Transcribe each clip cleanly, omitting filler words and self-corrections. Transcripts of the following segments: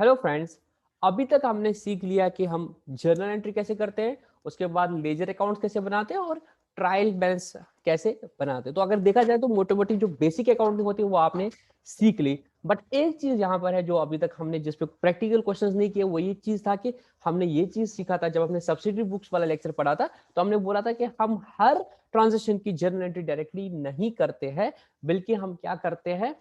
Hello friends. अभी तक हमने सीख लिया कि हम जर्नल एंट्री कैसे करते हैं, उसके बाद लेजर अकाउंट कैसे बनाते हैं और ट्रायल बैलेंस कैसे बनाते हैं। तो अगर देखा जाए तो मोटी मोटी जो बेसिक अकाउंटिंग होती है वो आपने सीख ली। बट एक चीज यहाँ पर है जो अभी तक हमने जिस पे प्रैक्टिकल क्वेश्चंस नहीं किए, वो ये चीज था कि हमने ये चीज सीखा था जब हमने सब्सिडरी बुक्स वाला लेक्चर पढ़ा था। तो हमने बोला था कि हम हर ट्रांजेक्शन की जर्नल एंट्री डायरेक्टली नहीं करते हैं, बल्कि हम क्या करते हैं,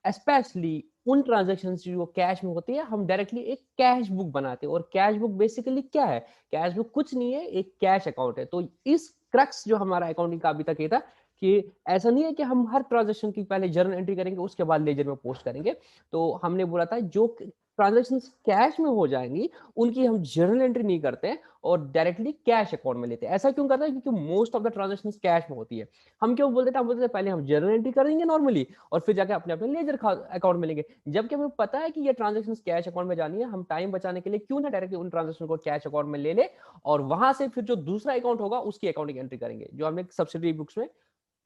स्पेशली उन ट्रांजेक्शन जो कैश में होती है हम डायरेक्टली एक कैश बुक बनाते हैं। और कैश बुक बेसिकली क्या है? कैश बुक कुछ नहीं है, एक कैश अकाउंट है। तो इस क्रक्स जो हमारा अकाउंटिंग का अभी तक ये था कि ऐसा नहीं है कि हम हर ट्रांजेक्शन की पहले जर्नल एंट्री करेंगे उसके बाद लेजर में पोस्ट करेंगे। तो हमने बोला था जो ट्रांजेक्शन कैश में हो जाएंगी उनकी हम जर्नल एंट्री नहीं करते हैं और डायरेक्टली कैश अकाउंट में लेते हैं। ऐसा क्यों करते हैं? क्योंकि most of the transaction cash में होती है। हम क्यों बोलते थे? हम बोलते थे पहले हम जर्नल एंट्री करेंगे नॉर्मली और फिर जाके अपने अपने लेजर अकाउंट में लेंगे। जबकि हमें पता है कि ये ट्रांजेक्शन कैश अकाउंट में जानी है, हम टाइम बचाने के लिए क्यों ना डायरेक्टली उन ट्रांजेक्शन को कैश अकाउंट में ले ले और वहां से फिर जो दूसरा अकाउंट होगा उसकी अकाउंटिंग एंट्री करेंगे, जो हमने सब्सिडरी बुक्स में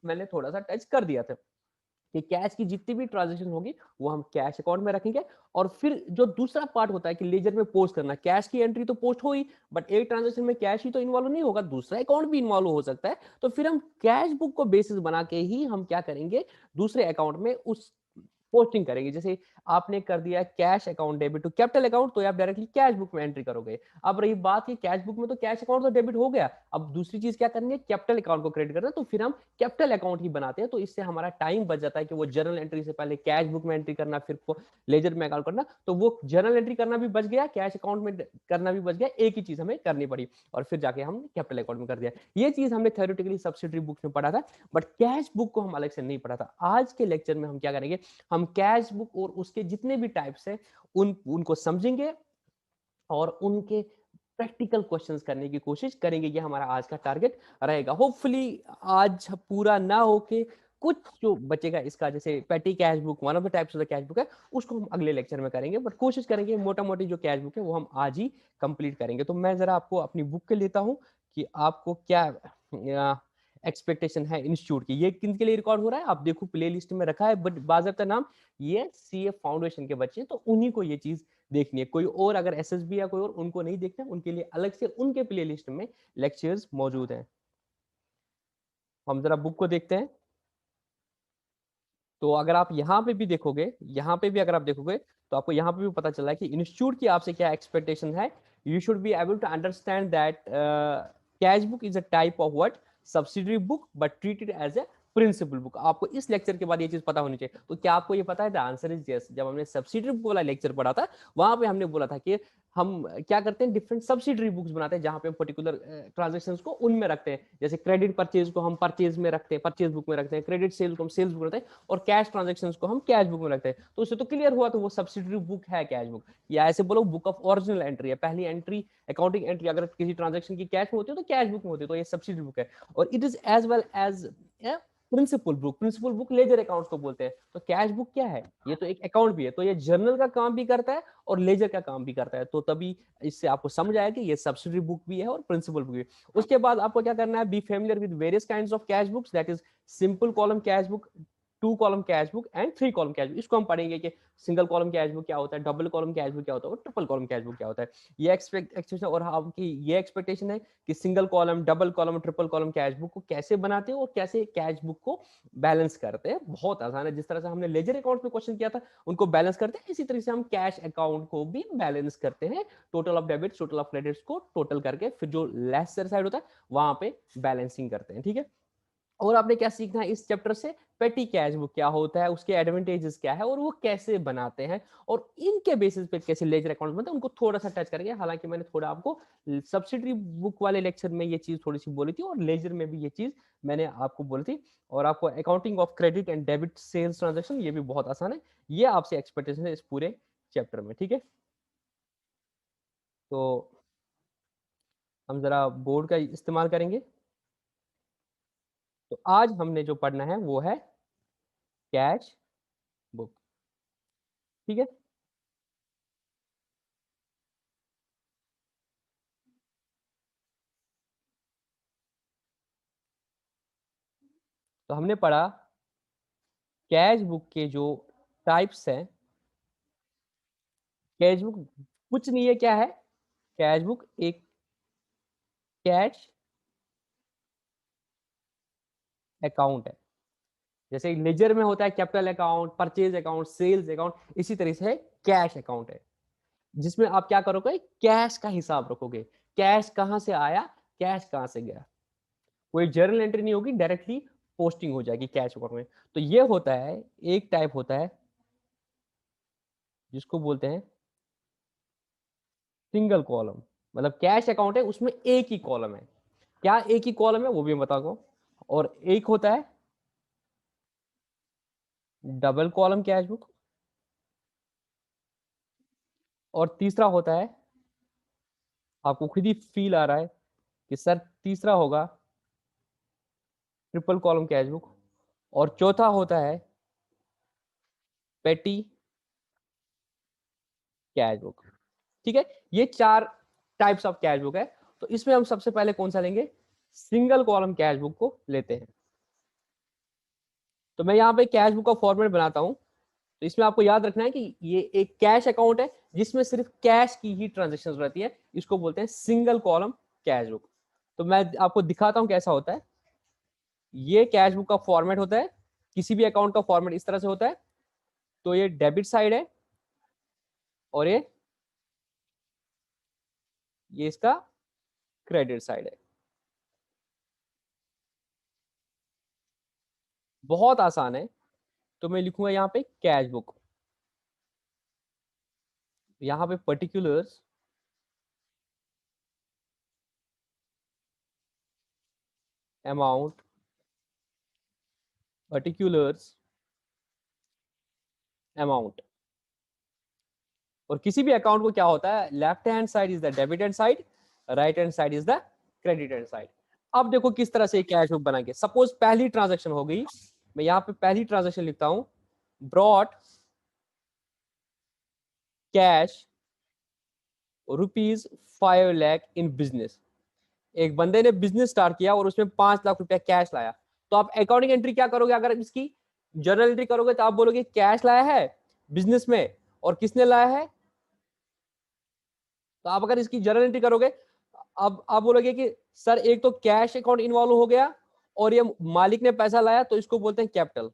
मैंने थोड़ा सा टच कर दिया था कि कैश की जितनी भी ट्रांजेक्शन होगी वो हम कैश अकाउंट में रखेंगे। और फिर जो दूसरा पार्ट होता है कि लेजर में पोस्ट करना, कैश की एंट्री तो पोस्ट हो ही, बट एक ट्रांजेक्शन में कैश ही तो इन्वॉल्व नहीं होगा, दूसरा अकाउंट भी इन्वॉल्व हो सकता है। तो फिर हम कैश बुक को बेसिस बना के ही हम क्या करेंगे, दूसरे अकाउंट में उस पोस्टिंग करेंगे। जैसे आपने कर दिया cash account debit to capital account, तो आप डायरेक्टली कैश बुक में एंट्री करोगे। अब रही बात कि कैश बुक में तो कैश अकाउंट तो डेबिट हो गया, अब दूसरी चीज क्या करेंगे, कैपिटल अकाउंट को क्रेडिट करना। तो फिर हम कैपिटल अकाउंट ही बनाते हैं। तो इससे हमारा टाइम बच जाता है कि वो जर्नल एंट्री से पहले कैश बुक में एंट्री करना, फिर लेजर में अकाउंट करना। तो वो जर्नल एंट्री करना भी बच गया, कैश अकाउंट में करना भी बच गया, एक ही चीज हमें करनी पड़ी और फिर जाके हम कैपिटल अकाउंट में कर दिया। ये चीज हमने थ्योरेटिकली सब्सिडरी बुक में पढ़ा था, बट कैश बुक को हम अलग से नहीं पढ़ा था। आज के लेक्चर में हम क्या करेंगे, हम कैश बुक और उसके जितने भी टाइप्स हैं उनको समझेंगे और उनके प्रैक्टिकल क्वेश्चंस करने की कोशिश करेंगे। ये हमारा आज का टारगेट रहेगा। होपफुली आज पूरा ना होके कुछ जो बचेगा इसका, जैसे पेटी cash book one of the types of the cash book है, उसको हम अगले लेक्चर में करेंगे। बट कोशिश करेंगे मोटा मोटी जो कैश बुक है वो हम आज ही कंप्लीट करेंगे। तो मैं जरा आपको अपनी बुक के लेता हूँ कि आपको क्या एक्सपेक्टेशन है इंस्टीट्यूट की। ये किन के लिए रिकॉर्ड हो रहा है आप देखो, प्ले लिस्ट में रखा है, बट बाज़ाब्ता नाम ये सीए फाउंडेशन के बच्चे हैं, तो उन्हीं को ये चीज देखनी है। कोई और अगर एसएसबी या कोई और उनको नहीं देखना, उनके लिए अलग से उनके प्ले लिस्ट में लेक्चर्स मौजूद हैं। हम जरा बुक को देखते हैं। तो अगर आप यहाँ पे भी देखोगे, यहाँ पे भी अगर आप देखोगे तो आपको यहाँ पे भी पता चला है कि इंस्टीट्यूट की आपसे क्या एक्सपेक्टेशन है। You should be able to understand that cash book is a type of what, subsidiary book but treated as a principal book. आपको इस लेक्चर के बाद ये चीज पता होनी चाहिए। तो क्या आपको ये पता है? The answer is yes. जब हमने सब्सिडरी बुक वाला लेक्चर पढ़ा था वहां पे हमने बोला था कि हम क्या करते हैं, डिफरेंट सब्सिडरी बुक्स बनाते हैं जहां पे पर्टिकुलर ट्रांजेक्शंस को उनमें रखते हैं। जैसे क्रेडिट परचेज को हम परचेज में रखते हैं, परचेज बुक में रखते हैं, क्रेडिट सेल को हम सेल्स बुक में रखते हैं और कैश ट्रांजेक्शन को हम कैश बुक में रखते हैं। तो उससे तो क्लियर हुआ, तो वो सब्सिडरी बुक है कैश बुक। या ऐसे बोलो बुक ऑफ ओरिजिनल एंट्री है, पहली एंट्री अकाउंटिंग एंट्री अगर किसी ट्रांजेक्शन की कैश में होती है तो कैश बुक में होती है, तो ये सब्सिडरी बुक है। और it is as well as principal book. Principal book ledger account को बोलते हैं। तो कैश बुक क्या है? ये तो एक अकाउंट भी है, तो ये जर्नल का काम भी करता है और लेजर का काम भी करता है। तो तभी इससे आपको समझ आया कि ये सब्सिडरी बुक भी है और प्रिंसिपल बुक भी है। उसके बाद आपको क्या करना है, be familiar with various kinds of cash books, that is simple column cash book, two column cash book and three column cash book. इसको हम पढ़ेंगे कि सिंगल कॉलम कैश बुक क्या होता है, डबल कॉलम कैश बुक क्या होता है और ट्रिपल कॉलम कैश बुक क्या होता है। ये एक्सपेक्टेशन और आपकी ये एक्सपेक्टेशन है कि single column, double column, triple column cash book को कैसे बनाते हैं और कैसे कैश बुक को बैलेंस करते हैं। बहुत आसान है। जिस तरह से हमने लेजर अकाउंट में क्वेश्चन किया था उनको बैलेंस करते हैं, इसी तरह से हम कैश अकाउंट को भी बैलेंस करते हैं। Total of debits, total of credits को टोटल करके फिर जो लेसर साइड होता है वहां पे बैलेंसिंग करते हैं। ठीक है। और आपने क्या सीखना है इस चैप्टर से, पेटी कैश बुक क्या होता है, उसके एडवांटेजेस क्या है और वो कैसे बनाते हैं और इनके बेसिस पे कैसे लेजर अकाउंट बनते हैं, उनको थोड़ा सा टच करेंगे। हालांकि मैंने थोड़ा आपको सब्सिडरी बुक वाले लेक्चर में ये चीज थोड़ी सी बोली थी और लेजर में भी ये चीज मैंने आपको बोली थी। और आपको accounting of credit and debit sales transaction ये भी बहुत आसान है। ये आपसे एक्सपेक्टेशन है इस पूरे चैप्टर में। ठीक है। तो हम जरा बोर्ड का इस्तेमाल करेंगे। तो आज हमने जो पढ़ना है वो है कैश बुक। ठीक है। तो हमने पढ़ा कैश बुक के जो टाइप्स हैं कैश बुक कुछ नहीं है, क्या है? कैश बुक एक कैश अकाउंट है। जैसे लेजर में होता है capital account, purchase account, sales account, इसी तरह से कैश अकाउंट है, जिसमें आप क्या करोगे? कैश का हिसाब रखोगे। कैश कहां से आया, कैश कहां से गया। कोई जर्नल एंट्री नहीं होगी, डायरेक्टली पोस्टिंग हो जाएगी कैश अकाउंट में। तो ये होता है, एक टाइप होता है जिसको बोलते हैं सिंगल कॉलम। मतलब कैश अकाउंट है, उसमें एक ही कॉलम है। क्या एक ही कॉलम है वो भी मैं बताऊंगा। और एक होता है डबल कॉलम कैश बुक, और तीसरा होता है, आपको खुद ही फील आ रहा है कि सर तीसरा होगा ट्रिपल कॉलम कैश बुक, और चौथा होता है पेटी कैश बुक। ठीक है, ये चार टाइप्स ऑफ कैश बुक है। तो इसमें हम सबसे पहले कौन सा लेंगे? सिंगल कॉलम कैश बुक को लेते हैं। तो मैं यहाँ पे कैश बुक का फॉर्मेट बनाता हूँ। तो इसमें आपको याद रखना है कि ये एक कैश अकाउंट है जिसमें सिर्फ कैश की ही ट्रांजेक्शन रहती है। इसको बोलते हैं सिंगल कॉलम कैश बुक। तो मैं आपको दिखाता हूँ कैसा होता है। ये कैश बुक का फॉर्मेट होता है, किसी भी अकाउंट का फॉर्मेट इस तरह से होता है। तो ये डेबिट साइड है, और ये इसका क्रेडिट साइड है। बहुत आसान है। तो मैं लिखूंगा यहाँ पे कैश बुक, यहाँ पे पर्टिकुलर्स अमाउंट, पर्टिकुलर्स अमाउंट। और किसी भी अकाउंट को क्या होता है, left hand side is the debit hand side, right hand side is the credit hand side. अब देखो किस तरह से कैश बुक बनाएंगे। सपोज पहली ट्रांजैक्शन हो गई, मैं यहाँ पे पहली ट्रांजैक्शन लिखता हूं, brought cash ₹5 lakh in business. एक बंदे ने बिजनेस स्टार्ट किया और उसमें 5 लाख रुपया कैश लाया। तो आप अकाउंटिंग एंट्री क्या करोगे? अगर इसकी जर्नल एंट्री करोगे तो आप बोलोगे कैश लाया है बिजनेस में, और किसने लाया है। तो आप अगर इसकी जर्नल एंट्री करोगे, अब आप बोलोगे कि सर एक तो कैश अकाउंट इन्वॉल्व हो गया, और ये मालिक ने पैसा लाया, तो इसको बोलते हैं कैपिटल।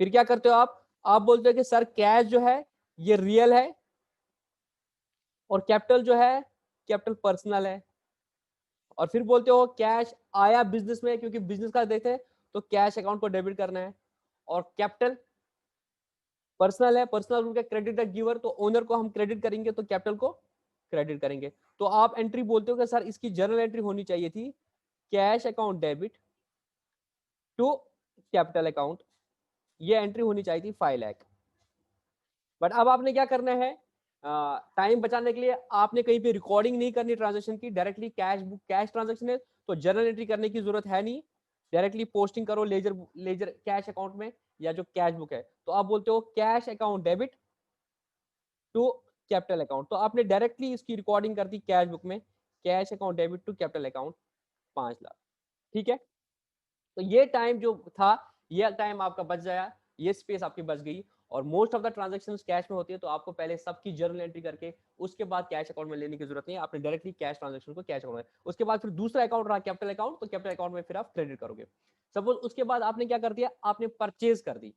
फिर क्या करते हो आप बोलते हो कि सर कैश जो है ये रियल है, और कैपिटल जो है कैपिटल पर्सनल है। और फिर बोलते हो कैश आया बिजनेस में, क्योंकि बिजनेस का देखते हैं तो कैश अकाउंट को डेबिट करना है। और कैपिटल पर्सनल है, पर्सनल उनका क्रेडिट है गिवर, तो ओनर को हम क्रेडिट करेंगे, तो कैपिटल को क्रेडिट करेंगे। तो आप एंट्री बोलते हो कि सर इसकी जर्नल एंट्री होनी चाहिए थी cash account debit to capital account. ये एंट्री होनी चाहिए थी 5 लाख। बट अब आपने क्या करना है, टाइम बचाने के लिए आपने कहीं पे रिकॉर्डिंग नहीं करनी ट्रांजेक्शन की, directly cash book cash transaction है, तो जर्नल एंट्री करने की जरूरत है नहीं। डायरेक्टली पोस्टिंग करो लेजर लेजर कैश अकाउंट में, या जो कैश बुक है। तो आप बोलते हो cash account debit to capital account. तो आपने डायरेक्टली इसकी रिकॉर्डिंग कर दी कैश बुक में, cash account debit to capital account 5 lakh. ठीक है, तो ये टाइम जो था, ये टाइम आपका बच जाया, ये स्पेस आपकी बच गई। और most of the transaction cash में होती है, तो आपको पहले सबकी जर्नल एंट्री करके उसके बाद कैश अकाउंट में लेने की जरूरत नहीं है। आपने डायरेक्टली कैश ट्रांजेक्शन को कैश अकाउंट में, उसके बाद फिर दूसरा अकाउंट रहा कैपिटल अकाउंट, तो कैपिटल अकाउंट में फिर आप क्रेडिट करोगे। सपोज उसके बाद आपने क्या कर दिया, आपने परचेज कर दी।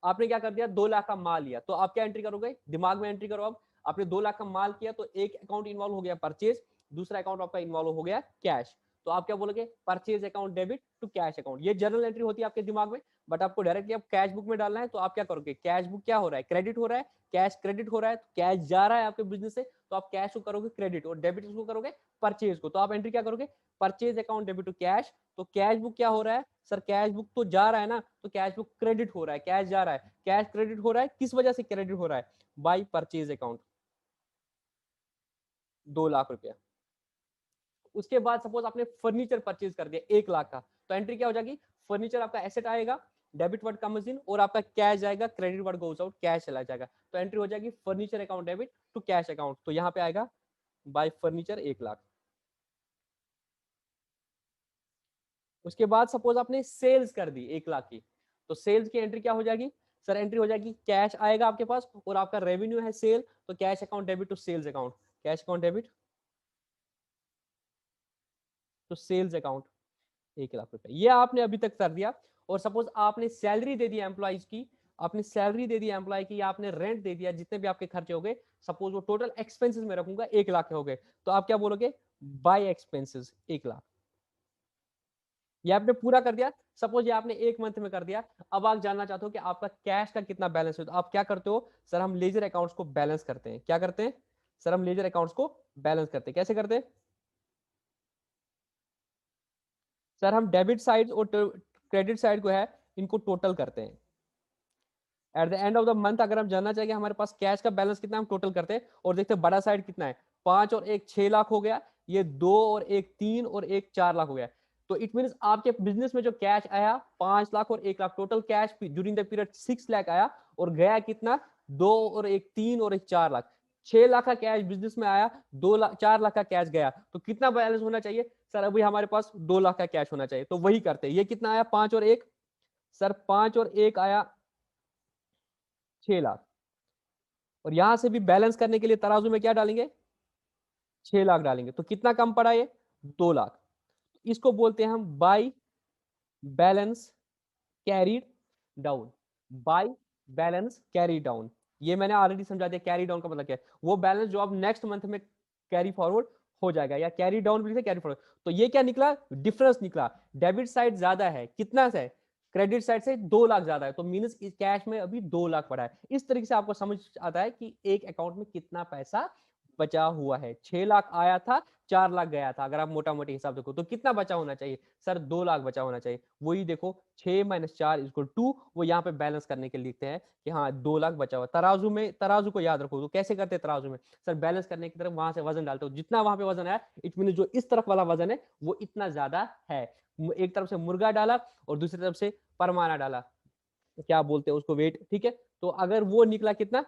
आपने क्या कर दिया, 2 लाख का माल लिया, तो आप क्या एंट्री करोगे, दिमाग में एंट्री करो। अब आपने 2 लाख का माल किया, तो एक अकाउंट इन्वॉल्व हो गया परचेज, दूसरा अकाउंट आपका इन्वॉल्व हो गया कैश। तो आप क्या बोलोगे, purchase account debit to cash account. ये जर्नल एंट्री होती है आपके दिमाग में। बट आपको डायरेक्टली अब कैश बुक में डालना है, तो आप क्या करोगे, कैश बुक क्या हो रहा है, क्रेडिट हो रहा है, कैश क्रेडिट हो रहा है, तो कैश जा रहा है आपके बिजनेस से, तो आप कैश को करोगे क्रेडिट, और डेबिट को करोगे परचेज को। तो आप एंट्री क्या करोगे, purchase account debit to cash. तो कैश बुक क्या हो रहा है, सर कैश बुक तो जा रहा है ना, तो कैश बुक क्रेडिट हो रहा है, कैश जा रहा है, कैश क्रेडिट हो रहा है, किस वजह से क्रेडिट हो रहा है, बाई परचेज अकाउंट 2 लाख रुपया। उसके बाद सपोज आपने फर्नीचर परचेज कर दिया 1 लाख का, तो एंट्री क्या हो जाएगी, फर्नीचर आपका एसेट आएगा, डेबिट वर्ड कम्स इन, और आपका कैश जाएगा, credit word goes out, cash चला जाएगा। तो एंट्री हो जाएगी furniture account debit to cash account. तो यहाँ पे आएगा बाय फर्नीचर 1 लाख। उसके बाद सपोज आपने सेल्स कर दी 1 लाख की, तो सेल्स की एंट्री क्या हो जाएगी, सर एंट्री हो जाएगी, कैश आएगा आपके पास और आपका रेवेन्यू है सेल, तो cash account debit to sales account, cash account debit to sales account 1 lakh रुपए, ये आपने अभी तक कर दिया। और सपोज आपने सैलरी दे दी एम्प्लॉइज की, आपने सैलरी दे दी एम्प्लॉय की, आपने रेंट दे दिया, जितने भी आपके खर्चे हो गए, सपोज वो टोटल एक्सपेंसेस में रखूंगा 1 लाख हो गए, तो आप क्या बोलोगे, बाय एक्सपेंसेस 1 लाख, ये आपने पूरा कर दिया। सपोज ये आपने 1 मंथ में कर दिया। अब आप जानना चाहते हो कि आपका कैश का कितना बैलेंस है, तो आप क्या करते हो, सर हम लेजर अकाउंट्स को बैलेंस करते हैं। क्या करते हैं सर, हम लेजर अकाउंट्स को बैलेंस करते हैं। कैसे करते हैं सर, हम डेबिट साइड और क्रेडिट साइड को है, इनको टोटल करते हैं। At the end of the month अगर हम जानना चाहिए हमारे पास कैश का बैलेंस कितना, हम टोटल करते हैं और देखते हैं बड़ा साइड कितना है, 5 और 1 6 लाख हो गया, ये 2 और 1 3 और 1 4 लाख हो गया। तो इट मीन आपके बिजनेस में जो कैश आया 5 लाख और 1 lakh, total cash during the period 6 lakh आया, और गया कितना, 2 और 1 3 और 1 4 लाख। 6 लाख का कैश बिजनेस में आया, 2 लाख 4 लाख का कैश गया, तो कितना बैलेंस होना चाहिए सर, अभी हमारे पास 2 लाख का कैश होना चाहिए। तो वही करते हैं, ये कितना आया 5 और 1, सर 5 और 1 आया 6 लाख, और यहां से भी बैलेंस करने के लिए तराजू में क्या डालेंगे, 6 लाख डालेंगे, तो कितना कम पड़ा ये, 2 लाख। इसको बोलते हैं हम by balance carried down, by balance carry down. ये मैंने ऑलरेडी समझा दिया, कैरी डाउन का मतलब क्या है, वो बैलेंस जो अब नेक्स्ट मंथ में कैरी फॉरवर्ड हो जाएगा, या कैरी डाउन भी कैरी फॉरवर्ड। तो ये क्या निकला, डिफरेंस निकला, डेबिट साइड ज्यादा है, कितना से, क्रेडिट साइड से 2 लाख ज्यादा है, तो मीनस कैश में अभी 2 लाख पड़ा है। इस तरीके से आपको समझ आता है कि एक अकाउंट में कितना पैसा बचा हुआ है। 6 लाख आया था, 4 लाख गया था, अगर आप मोटा मोटी हिसाब देखो तो कितना बचा होना चाहिए सर, 2 लाख बचा होना चाहिए। वही देखो 6 - 4 = 2, वो यहाँ पे बैलेंस करने के लिए लिखते हैं कि हाँ 2 लाख बचा हुआ। तराजू में, तराजू को याद रखो, तो कैसे करते हैं तराजू में सर, बैलेंस करने की तरफ वहां से वजन डालते हो, जितना वहां पे वजन आया इट मीन जो इस तरफ वाला वजन है वो इतना ज्यादा है। एक तरफ से मुर्गा डाला और दूसरी तरफ से परमाना डाला, क्या बोलते हैं उसको, वेट, ठीक है। तो अगर वो निकला कितना,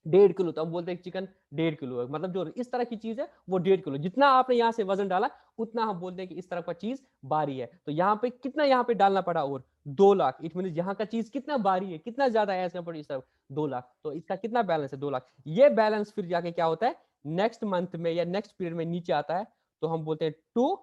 1.5 किलो, तो हम बोलते हैं चिकन 1.5 किलो है, मतलब जो इस तरह की चीज है वो 1.5 किलो, जितना आपने यहाँ से वजन डाला उतना हम बोलते हैं कि इस तरह का चीज बारी है। तो यहाँ पे कितना, यहाँ पे डालना पड़ा, और 2 लाख, इट मीन यहाँ का चीज कितना बारी है, कितना ज्यादा है, इस तरफ 2 लाख, तो इसका कितना बैलेंस है, 2 लाख। ये बैलेंस फिर जाके क्या होता है, नेक्स्ट मंथ में या नेक्स्ट पीरियड में नीचे आता है, तो हम बोलते हैं टू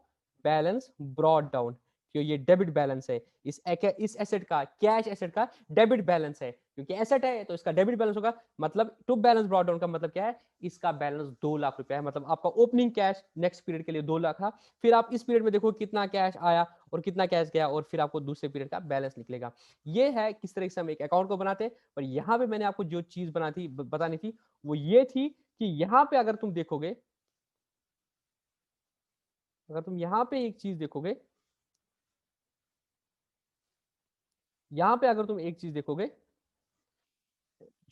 बैलेंस ब्रॉड डाउन, कि ये डेबिट बैलेंस है, इस एसेट का, कैश एसेट का डेबिट बैलेंस है, क्योंकि एसेट है तो इसका डेबिट बैलेंस होगा। मतलब टू बैलेंस ब्रॉट डाउन का मतलब क्या है, इसका बैलेंस 2 लाख रुपया है, मतलब आपका ओपनिंग कैश नेक्स्ट पीरियड के लिए 2 लाख था, फिर आप इस पीरियड में देखो कितना कैश आया और कितना कैश गया, और फिर आपको दूसरे पीरियड का बैलेंस निकलेगा। ये है किस तरह से हम एक अकाउंट को बनाते हैं। पर यहाँ पे मैंने आपको जो चीज बतानी थी वो ये थी कि यहाँ पे अगर तुम देखोगे, अगर तुम यहाँ पे एक चीज देखोगे, यहाँ पे अगर तुम एक चीज देखोगे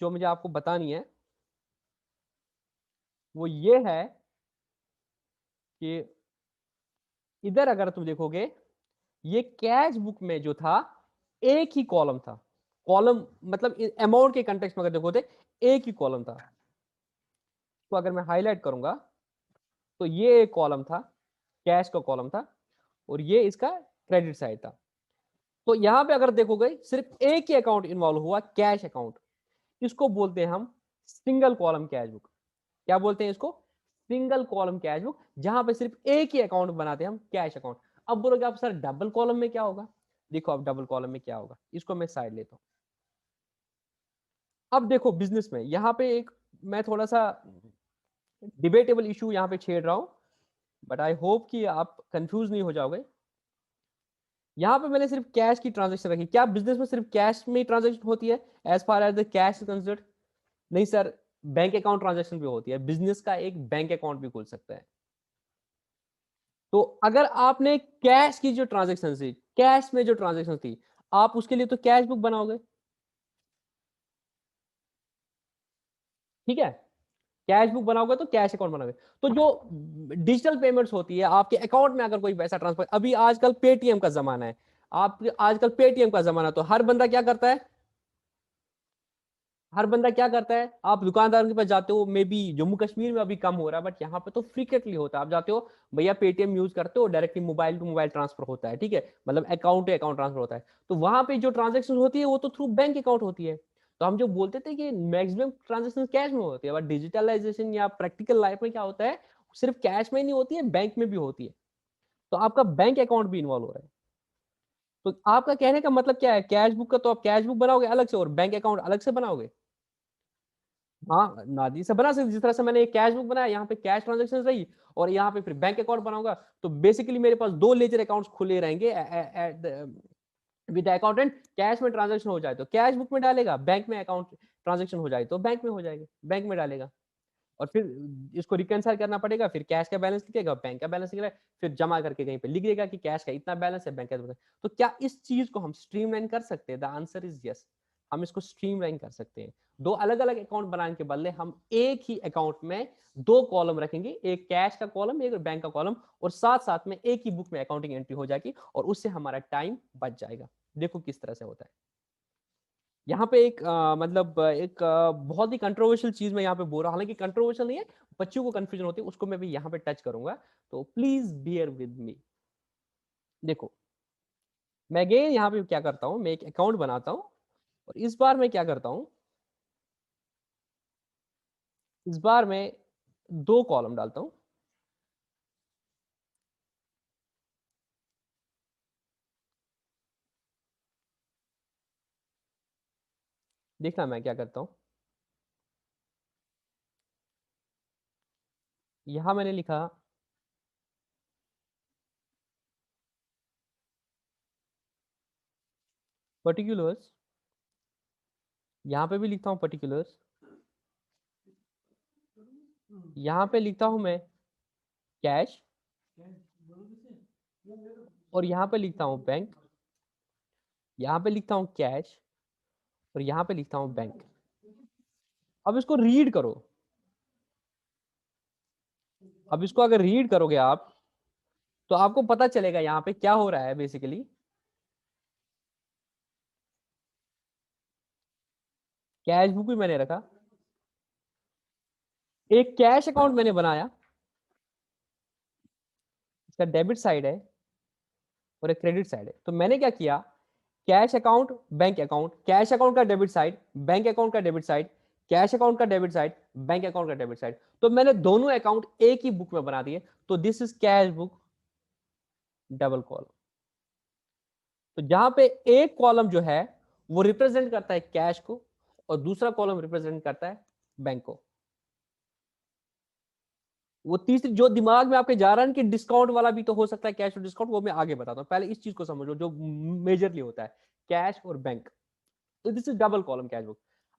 जो मुझे आपको बतानी है, वो ये है कि इधर अगर तुम देखोगे, ये कैश बुक में जो था एक ही कॉलम था, कॉलम मतलब अमाउंट के कंटेक्स्ट में अगर देखोगे एक ही कॉलम था। तो अगर मैं हाईलाइट करूंगा तो ये एक कॉलम था, कैश का कॉलम था, और ये इसका क्रेडिट साइड था। तो यहां पे अगर देखोगे सिर्फ एक ही अकाउंट इन्वॉल्व हुआ, कैश अकाउंट, इसको बोलते हैं हम सिंगल कॉलम कैश बुक। क्या बोलते हैं इसको, सिंगल कॉलम कैश बुक, जहां पे सिर्फ एक ही अकाउंट बनाते हैं हम, कैश अकाउंट। अब बोलोगे आप सर डबल कॉलम में क्या होगा, देखो अब डबल कॉलम में क्या होगा, इसको मैं साइड लेता हूं। अब देखो बिजनेस में यहां पे एक, मैं थोड़ा सा डिबेटेबल इशू यहां पे छेड़ रहा हूं, बट आई होप कि आप कंफ्यूज नहीं हो जाओगे। यहां पे मैंने सिर्फ कैश की ट्रांजेक्शन रखी, क्या बिजनेस में सिर्फ कैश में ही ट्रांजेक्शन होती है as far as the cash is considered, नहीं सर, बैंक अकाउंट ट्रांजेक्शन भी होती है, बिजनेस का एक बैंक अकाउंट भी खुल सकता है। तो अगर आपने कैश की जो ट्रांजेक्शन थी, कैश में जो ट्रांजेक्शन थी, आप उसके लिए तो कैश बुक बनाओगे, ठीक है, कैश बुक बनाओगे तो कैश अकाउंट बनाओगे। तो जो डिजिटल पेमेंट्स होती है आपके अकाउंट में, अगर कोई पैसा ट्रांसफर, अभी आजकल पेटीएम का जमाना है, आप आजकल पेटीएम का जमाना, तो हर बंदा क्या करता है, हर बंदा क्या करता है, आप दुकानदार के पास जाते हो, मे बी जम्मू कश्मीर में अभी कम हो रहा है बट यहाँ पे तो फ्रीक्वेंटली होता है। आप जाते हो, भैया पेटीएम यूज करते हो, directly mobile to mobile transfer होता है, ठीक है, मतलब अकाउंट टू अकाउंट ट्रांसफर होता है। तो वहां पे जो ट्रांजेक्शन होती है वो तो थ्रू बैंक अकाउंट होती है। तो हम जो बोलते थे कि मैक्सिमम ट्रांजेक्शन कैश में होती है, बट डिजिटलाइजेशन या प्रैक्टिकल लाइफ में क्या होता है, सिर्फ कैश में नहीं होती है, बैंक में भी होती है। तो आपका बैंक अकाउंट भी इन्वॉल्व हो रहा है। तो आपका कहने का मतलब क्या है, कैश बुक का तो आप कैश बुक बनाओगे अलग से और बैंक अकाउंट अलग से बनाओगे। हाँ, नादी से बना सकते, जिस तरह से मैंने एक कैश बुक बनाया, यहाँ पे कैश ट्रांजेक्शन रही और यहाँ पे फिर बैंक अकाउंट बनाऊंगा, तो बेसिकली मेरे पास दो लेजर अकाउंट्स खुले रहेंगे विद अकाउंटेंट। कैश में ट्रांजेक्शन हो जाए तो कैश बुक में डालेगा, बैंक में अकाउंट ट्रांजेक्शन हो जाए तो बैंक में हो जाएगा, बैंक में डालेगा। और फिर इसको रिकंसाइल करना पड़ेगा, फिर कैश का बैलेंस लिखेगा, बैंक का बैलेंस लिखेगा, फिर जमा करके कहीं पे लिख देगा कि कैश का इतना बैलेंस है, बैंक का। तो क्या इस चीज को हम स्ट्रीमलाइन कर सकते हैं? द आंसर इज यस, हम इसको स्ट्रीमलाइन कर सकते हैं। दो अलग अलग अकाउंट बनाने के बदले हम एक ही अकाउंट में दो कॉलम रखेंगे, एक कैश का कॉलम, एक बैंक का कॉलम, और साथ साथ में एक ही बुक में अकाउंटिंग एंट्री हो जाएगी और उससे हमारा टाइम बच जाएगा। देखो किस तरह से होता है। यहाँ पे एक मतलब एक बहुत ही कंट्रोवर्शियल चीज मैं यहाँ पे बोल रहा हूँ, हालांकि कंट्रोवर्शियल नहीं है, बच्चों को कंफ्यूजन होती है, उसको मैं भी यहाँ पे टच करूंगा, तो प्लीज बियर विद मी। देखो, मैं अगेन यहाँ पे क्या करता हूँ, मैं एक अकाउंट बनाता हूँ और इस बार मैं क्या करता हूँ, इस बार मैं दो कॉलम डालता हूँ। देखना मैं क्या करता हूँ, यहाँ मैंने लिखा पर्टिकुलर्स, यहाँ पे भी लिखता हूँ पर्टिकुलर्स, यहाँ पे लिखता हूँ मैं कैश, और यहाँ पे लिखता हूँ बैंक, यहाँ पे लिखता हूँ कैश, और यहाँ पे लिखता हूँ बैंक। अब इसको रीड करो, अब इसको अगर रीड करोगे आप तो आपको पता चलेगा यहाँ पे क्या हो रहा है बेसिकली। कैश बुक भी मैंने रखा, एक कैश अकाउंट मैंने बनाया, इसका डेबिट साइड है और एक क्रेडिट साइड है। तो मैंने क्या किया, cash account, bank account, cash account का डेबिट साइड, बैंक अकाउंट का डेबिट साइड, कैश अकाउंट का डेबिट साइड, बैंक अकाउंट का डेबिट साइड, तो मैंने दोनों अकाउंट एक ही बुक में बना दिए। तो this is cash book double column. तो जहां पे एक कॉलम जो है वो रिप्रेजेंट करता है कैश को और दूसरा कॉलम रिप्रेजेंट करता है बैंक को। वो तीसरी जो दिमाग में आपके जा रहा है कि डिस्काउंट वाला भी तो हो सकता है, कैश और डिस्काउंट, वो मैं आगे बताता हूँ, पहले इस चीज को समझो जो मेजरली होता है, कैश और बैंक। तो this is double column cash book.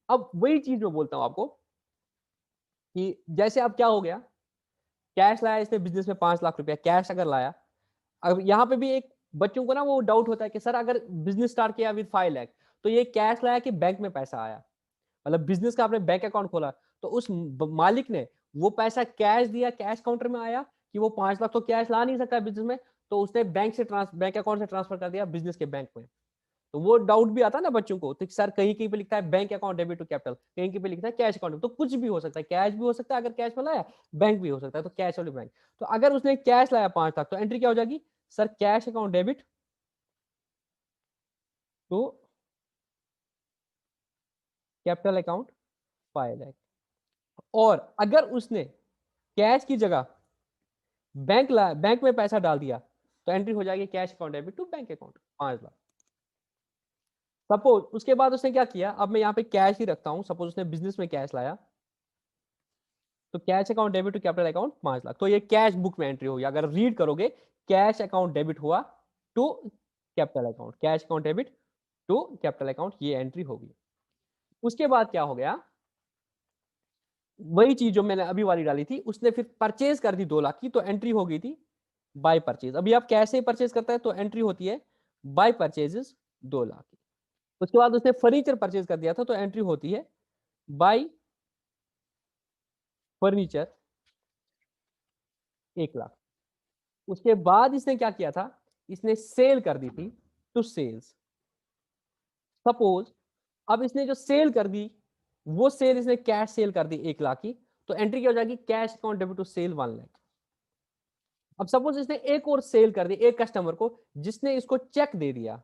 अब वही चीज मैं बोलता हूँ आपको कि जैसे अब क्या हो गया, कैश लाया इसने बिजनेस में 5 लाख रुपया कैश अगर लाया। अब यहाँ पे भी एक बच्चों को ना वो डाउट होता है कि सर अगर बिजनेस स्टार्ट किया विद 5 लाख, तो ये कैश लाया कि बैंक में पैसा आया, मतलब बिजनेस का आपने बैंक अकाउंट खोला तो उस मालिक ने वो पैसा कैश दिया, कैश काउंटर में आया कि वो 5 लाख तो कैश ला नहीं सकता बिजनेस में, तो उसने बैंक अकाउंट से ट्रांसफर कर दिया बिजनेस के बैंक में। तो वो डाउट भी आता है ना बच्चों को, तो सर कहीं कहीं पे लिखता है bank account debit to capital, कहीं कहीं पे लिखता है कैश अकाउंट, तो कुछ भी हो सकता है, कैश भी हो सकता है अगर कैश में लाया, बैंक भी हो सकता है, तो कैश वाली बैंक। तो अगर उसने कैश लाया 5 लाख तो एंट्री क्या हो जाएगी, sir cash account debit to capital account 5 lakh. और अगर उसने कैश की जगह बैंक में पैसा डाल दिया तो एंट्री हो जाएगी cash account debit to bank account 5 lakh. Suppose उसके बाद उसने क्या किया, अब मैं यहाँ पे कैश ही रखता हूँ, सपोज उसने बिजनेस में कैश लाया, तो cash account debit to capital account 5 lakh, तो ये कैश बुक में एंट्री होगी। अगर रीड करोगे, कैश अकाउंट डेबिट हुआ to capital account, cash account debit to capital account, ये एंट्री होगी। उसके बाद क्या हो गया, वही चीज जो मैंने अभी वाली डाली थी, उसने फिर परचेज कर दी 2 लाख की, तो एंट्री हो गई थी बाय परचेज। अभी आप कैसे परचेज करता है तो एंट्री होती है बाय परचेजेस 2 लाख की। उसके बाद उसने फर्नीचर परचेज कर दिया था तो एंट्री होती है बाय फर्नीचर 1 लाख। उसके बाद इसने क्या किया था, इसने सेल कर दी थी टू सेल्स। सपोज अब इसने जो सेल कर दी वो सेल इसने कैश सेल कर दी 1 लाख की, तो एंट्री क्या हो जाएगी, cash account debit to sale 1 lakh. अब सपोज इसने एक और सेल कर दी एक कस्टमर को, जिसने इसको चेक दे दिया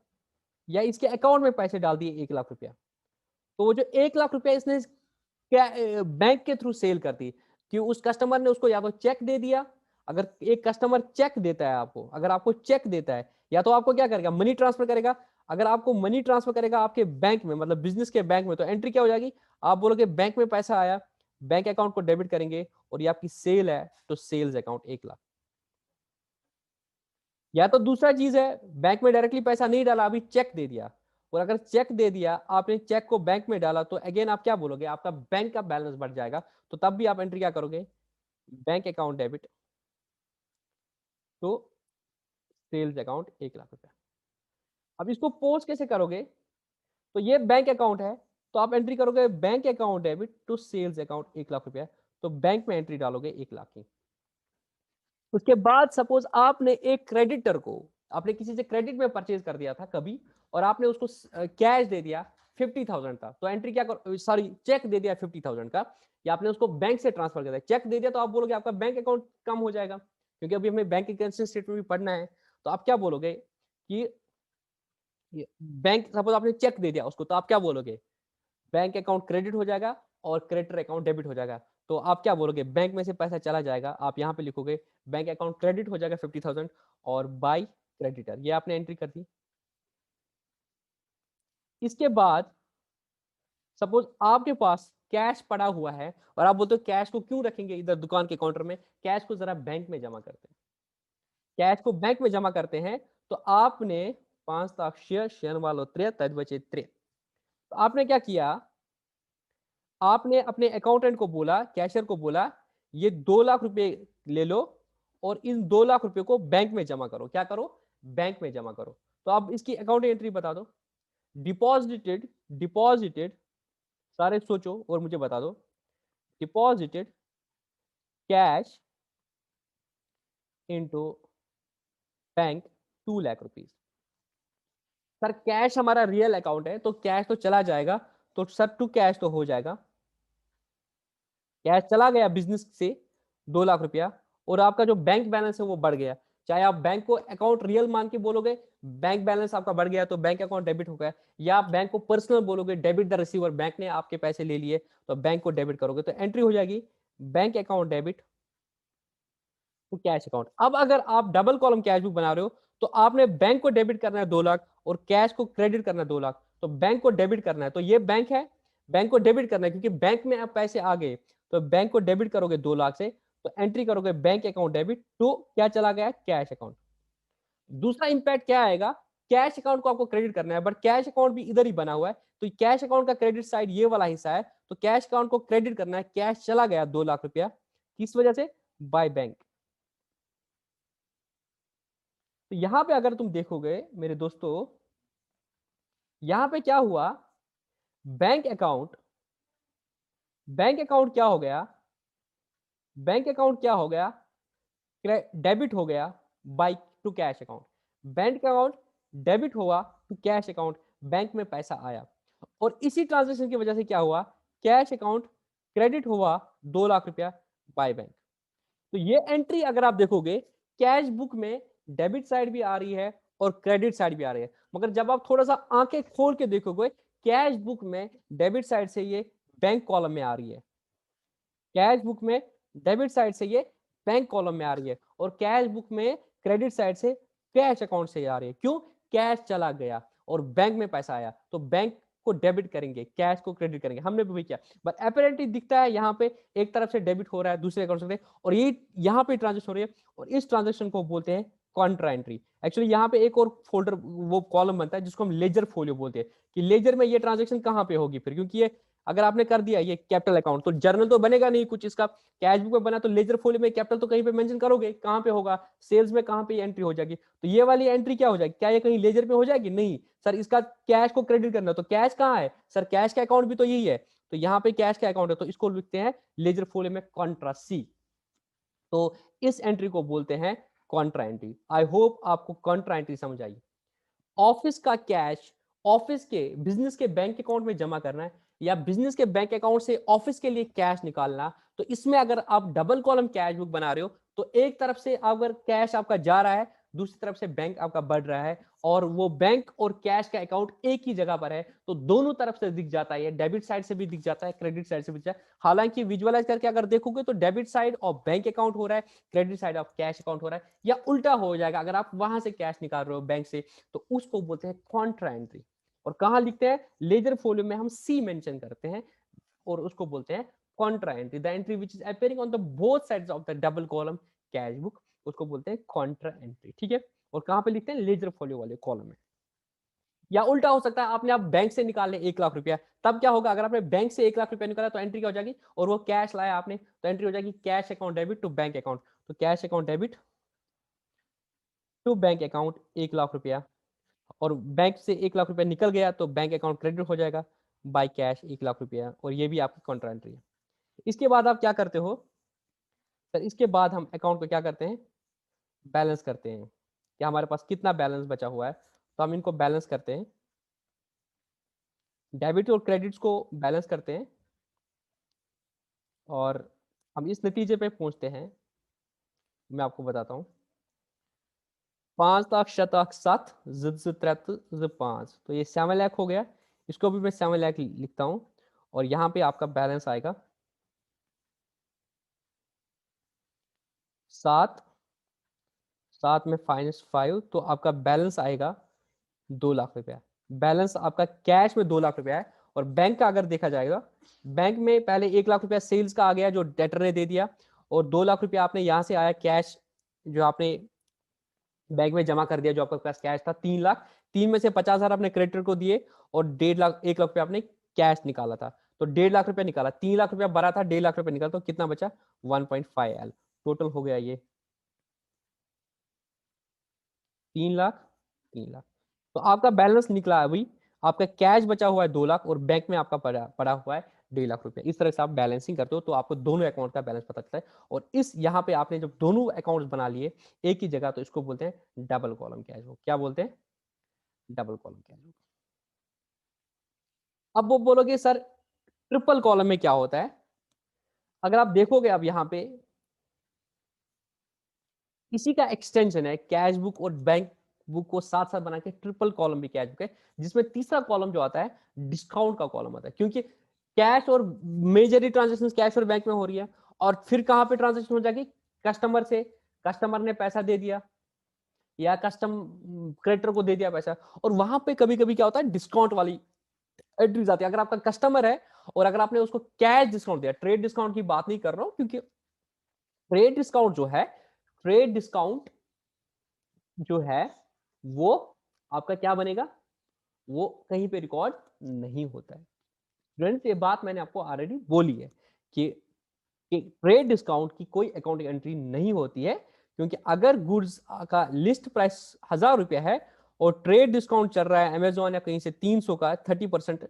या इसके अकाउंट में पैसे डाल दिए 1 लाख रुपया, तो वो जो 1 लाख रुपया इसने क्या बैंक के थ्रू सेल कर दी, कि उस कस्टमर ने उसको या तो चेक दे दिया, अगर एक कस्टमर चेक देता है आपको, अगर आपको चेक देता है, या तो आपको क्या करेगा, मनी ट्रांसफर करेगा। अगर आपको मनी ट्रांसफर करेगा आपके बैंक में, मतलब बिजनेस के बैंक में, तो एंट्री क्या हो जाएगी, आप बोलोगे बैंक में पैसा आया, बैंक अकाउंट को डेबिट करेंगे, और ये आपकी सेल है, तो सेल्स अकाउंट 1 लाख। या तो दूसरा चीज है, बैंक में डायरेक्टली पैसा नहीं डाला, अभी चेक दे दिया, और अगर चेक दे दिया आपने, चेक को बैंक में डाला, तो अगेन आप क्या बोलोगे, आपका बैंक का बैलेंस बढ़ जाएगा, तो तब भी आप एंट्री क्या करोगे, बैंक अकाउंट डेबिट तो सेल्स अकाउंट 1 लाख रुपया। अब इसको पोस्ट कैसे करोगे, तो ये बैंक अकाउंट है, तो आप एंट्री करोगे bank account debit to sales account 1 lakh रुपया, तो बैंक में एंट्री डालोगे 1 लाख की। उसके बाद सपोज आपने एक क्रेडिटर को, आपने किसी से क्रेडिट में परचेज कर दिया था कभी, और आपने उसको कैश दे दिया 50,000 का, तो एंट्री क्या कर, सॉरी चेक दे दिया 50,000 का, या आपने उसको बैंक से ट्रांसफर कर दिया, चेक दे दिया, तो आप बोलोगे आपका बैंक अकाउंट कम हो जाएगा, क्योंकि अभी हमें बैंक अकाउंट स्टेटमेंट भी पढ़ना है। तो आप क्या बोलोगे कि बैंक, सपोज आपने चेक दे दिया उसको, तो आप क्या बोलोगे, बैंक अकाउंट क्रेडिट हो जाएगा और क्रेडिटर अकाउंट डेबिट हो जाएगा। तो आप क्या बोलोगे, बैंक में से पैसा चला जाएगा, आप यहाँ पे लिखोगे बैंक अकाउंट क्रेडिट हो जाएगा 50,000 और बाय क्रेडिटर, ये आपने एंट्री कर दी। इसके बाद सपोज आपके पास कैश पड़ा हुआ है, और आप बोलते हो कैश को क्यों रखेंगे इधर दुकान के काउंटर में, कैश को जरा बैंक में जमा करते हैं। कैश को बैंक में जमा करते हैं, तो आपने 5 शेयर वालो 3 तज 3, तो आपने क्या किया, आपने अपने अकाउंटेंट को बोला, कैशियर को बोला, ये 2 लाख रुपए ले लो, और इन 2 लाख रुपए को बैंक में जमा करो, क्या करो, बैंक में जमा करो। तो आप इसकी अकाउंट एंट्री बता दो, डिपॉजिटेड, डिपॉजिटेड, सारे सोचो और मुझे बता दो, deposited cash into bank 2 lakh rupees. Sir cash हमारा रियल अकाउंट है, तो कैश तो चला जाएगा, तो सर टू कैश तो हो जाएगा, कैश चला गया बिजनेस से 2 लाख रुपया, और आपका जो बैंक बैलेंस है वो बढ़ गया। चाहे आप बैंक को अकाउंट रियल मान के बोलोगे, बैंक बैलेंस आपका बढ़ गया तो बैंक अकाउंट डेबिट हो गया, या आप बैंक को पर्सनल बोलोगे, डेबिट द रिसीवर, बैंक ने आपके पैसे ले लिए तो बैंक को डेबिट करोगे, तो एंट्री हो जाएगी bank account debit to cash account. अब अगर आप डबल कॉलम कैश बुक बना रहे हो, तो आपने बैंक को डेबिट करना है 2 लाख और कैश को क्रेडिट करना है 2 लाख, तो बैंक को डेबिट करना है, तो ये बैंक है, बैंक को डेबिट करना है, क्योंकि बैंक में आप पैसे आ गए, तो बैंक को डेबिट करोगे 2 लाख से, तो एंट्री करोगे बैंक अकाउंट डेबिट टू क्या चला गया, कैश अकाउंट। दूसरा इंपैक्ट क्या आएगा, कैश अकाउंट को आपको क्रेडिट करना है, बट कैश अकाउंट भी इधर ही बना हुआ है, तो कैश अकाउंट का क्रेडिट साइड ये वाला हिस्सा है, तो कैश अकाउंट को क्रेडिट करना है, कैश चला गया 2 लाख रुपया, किस वजह से, बाय बैंक। तो यहां पे अगर तुम देखोगे मेरे दोस्तों, यहां पे क्या हुआ, बैंक अकाउंट, बैंक अकाउंट क्या हो गया, बैंक अकाउंट क्या हो गया, डेबिट हो गया by two cash account, bank account debit हुआ टू कैश अकाउंट, बैंक में पैसा आया, और इसी ट्रांजेक्शन की वजह से क्या हुआ, कैश अकाउंट क्रेडिट हुआ 2 लाख रुपया बाय बैंक। तो ये एंट्री अगर आप देखोगे, कैश बुक में डेबिट साइड भी आ रही है और क्रेडिट साइड भी आ रही है, मगर जब आप थोड़ा सा आंखें खोल के देखोगे, कैश बुक में डेबिट साइड से ये बैंक कॉलम में आ रही है, कैश बुक में डेबिट साइड से ये बैंक कॉलम में आ रही है, और कैश बुक में क्रेडिट साइड से कैश अकाउंट से आ रही है। क्यों, कैश चला गया और बैंक में पैसा आया, तो बैंक को डेबिट करेंगे, कैश को क्रेडिट करेंगे, हमने भी किया, बट अपेरेंटली दिखता है यहाँ पे एक तरफ से डेबिट हो रहा है, दूसरे अकाउंट से, और ये यहाँ पे ट्रांजेक्शन हो रही है, और इस ट्रांजेक्शन को बोलते हैं कॉन्ट्रा एंट्री। एक्चुअली यहाँ पे एक और फोल्डर, वो कॉलम बनता है जिसको हम लेजर फोलियो बोलते हैं, कि लेजर में ये ट्रांजेक्शन कहाँ पे होगी फिर, क्योंकि ये अगर आपने कर दिया ये कैपिटल अकाउंट, तो जर्नल तो बनेगा नहीं कुछ इसका, कैश बुक में बना, तो लेजर फोलियो में कैपिटल तो कहीं पे मेंशन करोगे, कहाँ पे होगा, सेल्स में कहाँ पे एंट्री हो जाएगी, तो ये वाली एंट्री क्या हो जाएगी, क्या ये कहीं लेजर पे हो जाएगी, नहीं सर, इसका कैश को क्रेडिट करना, तो कैश कहाँ है सर, कैश का अकाउंट भी तो यही है, तो यहाँ पे कैश का अकाउंट है, तो इसको लिखते हैं लेजर फोलियो में कॉन्ट्रा सी, तो इस एंट्री को बोलते हैं कॉन्ट्रा एंट्री। आई होप आपको कॉन्ट्रा एंट्री समझ आई। ऑफिस का कैश ऑफिस के बिजनेस के बैंक अकाउंट में जमा करना है, या बिजनेस के बैंक अकाउंट से ऑफिस के लिए कैश निकालना, तो इसमें अगर आप डबल कॉलम कैश बुक बना रहे हो तो एक तरफ से अगर कैश आपका जा रहा है, दूसरी तरफ से बैंक आपका बढ़ रहा है, और वो बैंक और कैश का अकाउंट एक ही जगह पर है, तो दोनों तरफ से दिख जाता है, डेबिट साइड से भी दिख जाता है, क्रेडिट साइड से भी दिख जाता है। हालांकि विजुअलाइज करके अगर देखोगे तो debit side of bank account हो रहा है, credit side of cash account हो रहा है, या उल्टा हो जाएगा अगर आप वहां से कैश निकाल रहे हो बैंक से, तो उसको बोलते हैं कॉन्ट्रा एंट्री। और कहां लिखते हैं, लेजर फोलियो में हम सी मेंशन करते हैं, और उसको बोलते हैं Contra entry. The entry which is appearing on the both sides of the double column cash book, उसको बोलते हैं कॉन्ट्रा एंट्री। ठीक है, और कहां पे लिखते हैं, लेजर फोलियो वाले कॉलम में। या उल्टा हो सकता है, आपने आप बैंक से निकाले 1 लाख रुपया, तब क्या होगा, अगर आपने बैंक से 1 लाख रुपया निकाला तो एंट्री क्या हो जाएगी, और वो कैश लाया आपने तो एंट्री हो जाएगी cash account debit to bank account. तो cash account debit to bank account 1 lakh रुपया, और बैंक से 1 लाख रुपया निकल गया तो बैंक अकाउंट क्रेडिट हो जाएगा बाय कैश 1 लाख रुपया, और ये भी आपकी कॉन्ट्रा एंट्री है। इसके बाद आप क्या करते हो सर, इसके बाद हम अकाउंट को क्या करते हैं, बैलेंस करते हैं कि हमारे पास कितना बैलेंस बचा हुआ है, तो हम इनको बैलेंस करते हैं, डेबिट और क्रेडिट्स को बैलेंस करते हैं, और हम इस नतीजे पे पहुंचते हैं। मैं आपको बताता हूँ, 5 लाख शतक 7 जिद 5, तो ये 7 लाख हो गया, इसको भी मैं 7 लाख लिखता हूँ, और यहाँ पे आपका बैलेंस आएगा 7 में -5, तो आपका बैलेंस आएगा 2 लाख रुपया। बैलेंस आपका कैश में 2 लाख रुपया है, और बैंक का अगर देखा जाएगा, बैंक में पहले 1 लाख रुपया सेल्स का आ गया जो डेटर ने दे दिया, और 2 लाख रुपया आपने यहाँ से आया कैश जो आपने बैंक में जमा कर दिया, जो आपके पास कैश था 3 लाख, 3 में से 50,000 आपने क्रेडिटर को दिए, और 1.5 लाख 1 लाख रुपया आपने कैश निकाला था, तो 1.5 लाख रुपया निकाला, 3 लाख रुपया भरा था, 1.5 लाख रुपया निकाला, तो कितना बचा 1.5L, टोटल हो गया ये 3 लाख 3 लाख। तो आपका बैलेंस निकला है अभी, आपका कैश बचा हुआ है 2 लाख, और बैंक में आपका पड़ा हुआ है 1.5 लाख रुपया। इस तरह से आप बैलेंसिंग करते हो तो आपको दोनों अकाउंट का बैलेंस पता चलता है, और इस यहाँ पे आपने जब दोनों अकाउंट्स बना लिए एक ही जगह, तो इसको बोलते हैं डबल कॉलम कैश बुक। क्या बोलते हैं, डबल कॉलम कैश बुक। अब वो बोलोगे सर ट्रिपल कॉलम में क्या होता है, अगर आप देखोगे अब यहाँ पे इसी का एक्सटेंशन है, कैश बुक और बैंक बुक को साथ साथ बना के ट्रिपल कॉलम भी कैश बुक है, जिसमें तीसरा कॉलम जो आता है डिस्काउंट का कॉलम आता है, क्योंकि कैश और मेजरली ट्रांजेक्शन कैश और बैंक में हो रही है, और फिर कहां पे ट्रांजेक्शन हो जाएगी, कस्टमर से, कस्टमर ने पैसा दे दिया या कस्टम क्रेडिटर को दे दिया पैसा, और वहां पे कभी कभी क्या होता है, डिस्काउंट वाली एंट्रीज आती है। अगर आपका कस्टमर है और अगर आपने उसको कैश डिस्काउंट दिया, ट्रेड डिस्काउंट की बात नहीं कर रहा हूं, क्योंकि ट्रेड डिस्काउंट जो है, ट्रेड डिस्काउंट जो है वो आपका क्या बनेगा, वो कहीं पे रिकॉर्ड नहीं होता है। स्टूडेंट्स ये बात मैंने आपको ऑलरेडी बोली है कि ट्रेड डिस्काउंट की कोई अकाउंटिंग एंट्री नहीं होती है, क्योंकि अगर गुड्स का लिस्ट प्राइस 1,000 रुपया है और ट्रेड डिस्काउंट चल रहा है अमेजोन या कहीं से 300 का 30%,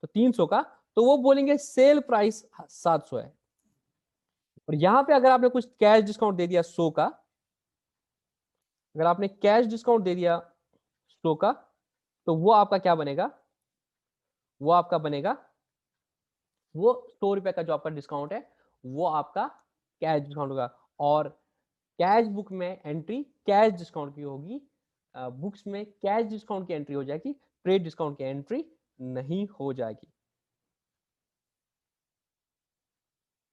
तो 300 का, तो वो बोलेंगे सेल प्राइस 700 है, और यहां पे अगर आपने कुछ कैश डिस्काउंट दे दिया 100 का, अगर आपने कैश डिस्काउंट दे दिया 100 का, तो वो आपका क्या बनेगा, वो आपका बनेगा, वो 100 रुपए का जो आपका डिस्काउंट है वो आपका कैश डिस्काउंट होगा, और कैश बुक में एंट्री कैश डिस्काउंट की होगी, बुक्स में कैश डिस्काउंट की एंट्री हो जाएगी, ट्रेड डिस्काउंट की एंट्री नहीं हो जाएगी।